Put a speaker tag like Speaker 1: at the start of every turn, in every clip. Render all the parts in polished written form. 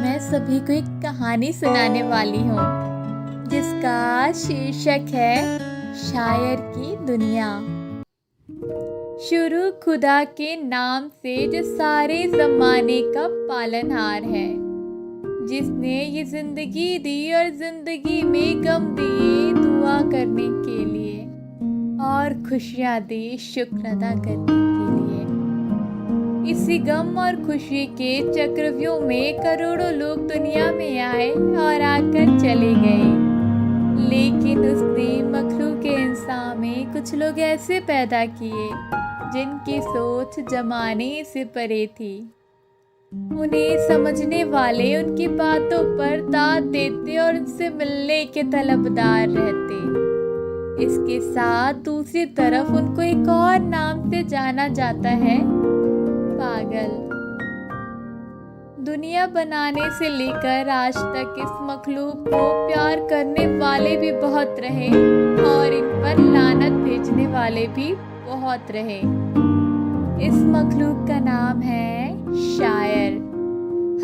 Speaker 1: मैं सभी को एक कहानी सुनाने वाली हूँ जिसका शीर्षक है शायर की दुनिया। शुरू खुदा के नाम से जो सारे ज़माने का पालनहार है, जिसने ये ज़िंदगी दी और ज़िंदगी में गम दिए दुआ करने के लिए और खुशियाँ दी शुक्र अदा करने के लिए। इसी गम और खुशी के चक्रव्यूह में करोड़ों लोग दुनिया में आए और आकर चले गए, लेकिन उसने मखलूक इंसान में कुछ लोग ऐसे पैदा किए जिनकी सोच जमाने से परे थी। उन्हें समझने वाले उनकी बातों पर दाद देते और उनसे मिलने के तलबदार रहते। इसके साथ दूसरी तरफ उनको एक और नाम से जाना जाता है, पागल। दुनिया बनाने से लेकर आज तक इस मखलूक को प्यार करने वाले भी बहुत रहे और इन पर लानत भेजने वाले भी बहुत रहे। इस मखलूक का नाम है शायर।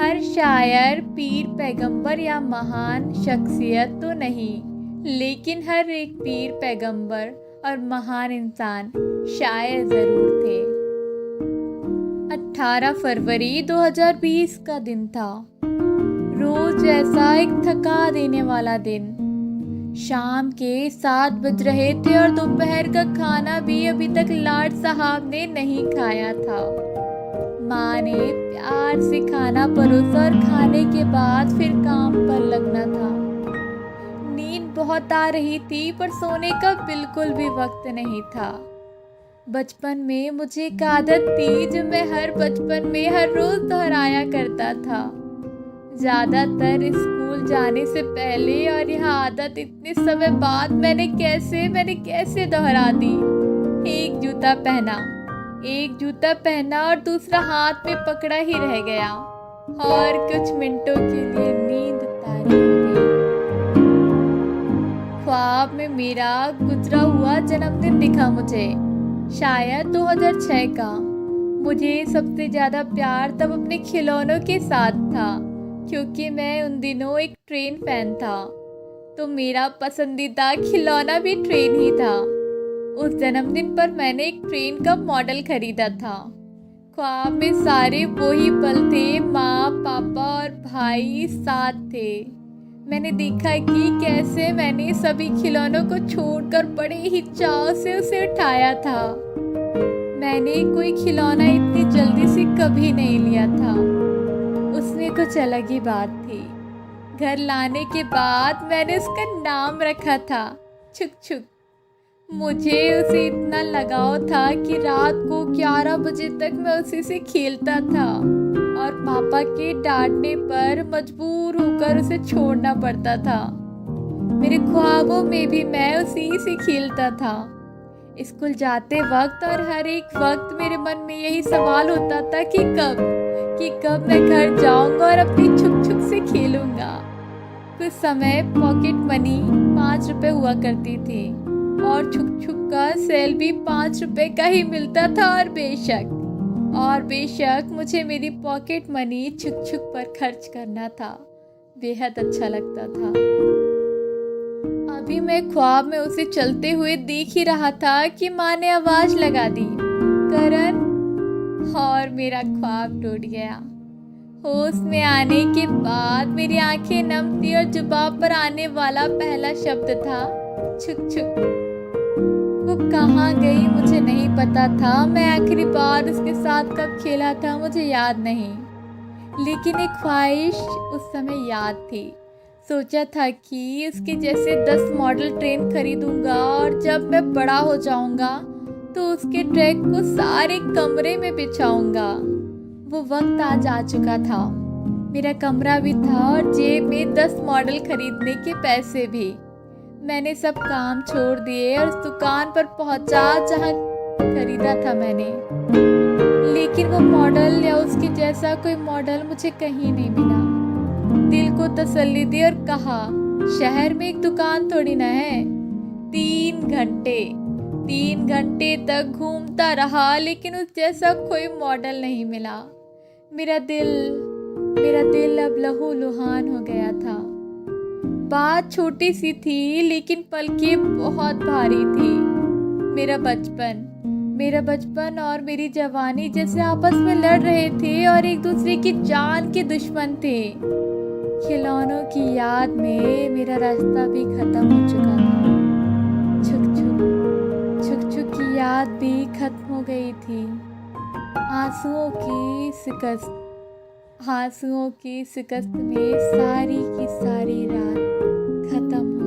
Speaker 1: हर शायर पीर, पैगंबर या महान शख्सियत तो नहीं, लेकिन हर एक पीर, पैगंबर और महान इंसान शायर जरूर थे। 18 फरवरी 2020 का दिन था। रोज ऐसा एक थका देने वाला दिन। शाम के 7 बज रहे थे और दोपहर का खाना भी अभी तक लाड साहब ने नहीं खाया था। माँ ने प्यार से खाना परोसा और खाने के बाद फिर काम पर लगना था। नींद बहुत आ रही थी पर सोने का बिल्कुल भी वक्त नहीं था। बचपन में मुझे एक आदत थी जो मैं हर बचपन में हर रोज दोहराया करता था, ज़्यादातर स्कूल जाने से पहले, और यह आदत इतने समय बाद मैंने कैसे दोहरा दी। एक जूता पहना और दूसरा हाथ में पकड़ा ही रह गया और कुछ मिनटों के लिए नींद तारी हो गई। ख्वाब में मेरा गुजरा हुआ जन्मदिन दिखा मुझे, शायद 2006 का। मुझे सबसे ज़्यादा प्यार तब अपने खिलौनों के साथ था, क्योंकि मैं उन दिनों एक ट्रेन फैन था, तो मेरा पसंदीदा खिलौना भी ट्रेन ही था। उस जन्मदिन पर मैंने एक ट्रेन का मॉडल खरीदा था। ख्वाब में सारे वही पल थे, माँ, पापा और भाई साथ थे। मैंने देखा कि कैसे मैंने सभी खिलौनों को छोड़कर बड़े ही चाव से उसे उठाया था। मैंने कोई खिलौना इतनी जल्दी से कभी नहीं लिया था। उसमें कुछ अलग ही बात थी। घर लाने के बाद मैंने उसका नाम रखा था छुक छुक। मुझे उसे इतना लगाव था कि रात को 11 बजे तक मैं उसी से खेलता था और पापा के डांटने पर मजबूर होकर उसे छोड़ना पड़ता था। मेरे ख्वाबों में भी मैं उसी से खेलता था। स्कूल जाते वक्त और हर एक वक्त मेरे मन में यही सवाल होता था कि कब मैं घर जाऊंगा और अपनी छुक छुक से खेलूंगा। कुछ समय पॉकेट मनी 5 रुपए हुआ करती थी और छुक छुक का सेल भी 5 रुपए का ही मिलता था, और बेशक मुझे मेरी पॉकेट मनी छुक छुक पर खर्च करना था। बेहद अच्छा लगता था। अभी मैं ख्वाब में उसे चलते हुए देख ही रहा था कि माँ ने आवाज लगा दी, करण, और मेरा ख्वाब टूट गया। होश में आने के बाद मेरी आंखें नम थी और जुबान पर आने वाला पहला शब्द था छुक छुक। वो कहाँ गई मुझे नहीं पता था। मैं आखिरी बार उसके साथ कब खेला था मुझे याद नहीं, लेकिन एक ख्वाहिश उस समय याद थी। सोचा था कि उसके जैसे 10 मॉडल ट्रेन खरीदूंगा और जब मैं बड़ा हो जाऊंगा तो उसके ट्रैक को सारे कमरे में बिछाऊंगा। वो वक्त आज आ चुका था। मेरा कमरा भी था और जेब में 10 मॉडल खरीदने के पैसे भी। मैंने सब काम छोड़ दिए और उस दुकान पर पहुंचा जहां खरीदा था मैंने, लेकिन वो मॉडल या उसके जैसा कोई मॉडल मुझे कहीं नहीं मिला। दिल को तसल्ली दी और कहा, शहर में एक दुकान थोड़ी ना है। 3 घंटे तक घूमता रहा, लेकिन उस जैसा कोई मॉडल नहीं मिला। मेरा दिल मेरा दिल अब लहू लुहान हो गया था। बात छोटी सी थी लेकिन पलकें बहुत भारी थी। मेरा बचपन और मेरी जवानी जैसे आपस में लड़ रहे थे और एक दूसरे की जान के दुश्मन थे। खिलौनों की याद में मेरा रास्ता भी खत्म हो चुका था। छुक छुक की याद भी खत्म हो गई थी। आंसुओं की शिकस्त में सारी की सारी रात खत्म